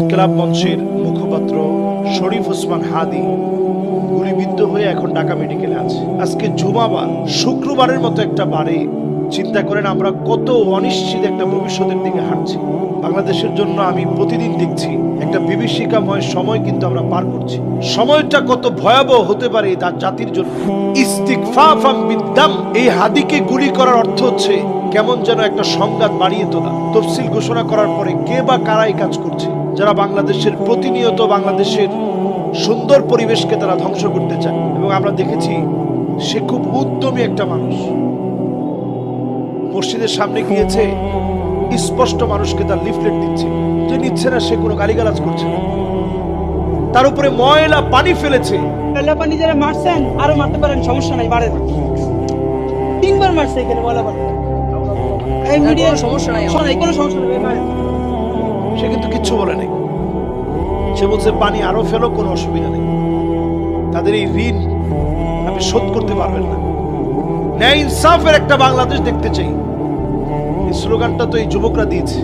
ইনকিলাব মঞ্চের মুখপাত্র শরীফ ওসমান হাদি গুলিবিদ্ধ হয়ে এখন ঢাকা মেডিকেলে আছে। আজকে জুমাবার, শুক্রবারের মতো একটা বারে চিন্তা করেন আমরা কত অনিশ্চিত একটা ভবিষ্যতের দিকে হাঁটছি। বাংলাদেশের জন্য আমি প্রতিদিন দেখছি একটা বিভীষিকাময় সময় কিন্তু আমরা পার করছি। সময়টা কত ভয়াবহ হতে পারে তার জাতির জন্য। ইস্তিগফাফাম বিদ্দাম, এই হাদিকে গুলি করার অর্থ হচ্ছে কেমন যেন একটা সংঘাত বাড়িয়ে তোলা। তফসিল ঘোষণা করার পরে কে বা কারাই কাজ করছে, যারা বাংলাদেশের প্রতিনিয়ত বাংলাদেশের সুন্দর পরিবেশকে তারা ধ্বংস করতে চায়। এবং আমরা দেখেছি সে খুব উদ্যমী একটা মানুষ, মসজিদের সামনে গিয়েছে, স্পষ্ট মানুষকে তার লিফলেট দিচ্ছে, যে নিচ্ছে না সে কোনো গালিগালাজ করছে না, তার উপরে ময়লা পানি ফেলেছে। ময়লা পানি যারা মারছেন আরো মারতে পারেন, সমস্যা নাই, বাড়ে 3বার মারছে এখানে ময়লা পানি। এই মিডিয়ার সমস্যা নাই, কোনো সমস্যা নাই। সে কিন্তু কিচ্ছু বলে নাই, সে বলছে পানি আরো ফেলো, কোনো অসুবিধা নেই। তাদের এই ঋণ আপনি শোধ করতে পারবেন না। ন্যায় ইনসাফের একটা বাংলাদেশ দেখতে চাই, এই স্লোগানটা তো এই যুবকরা দিয়েছে।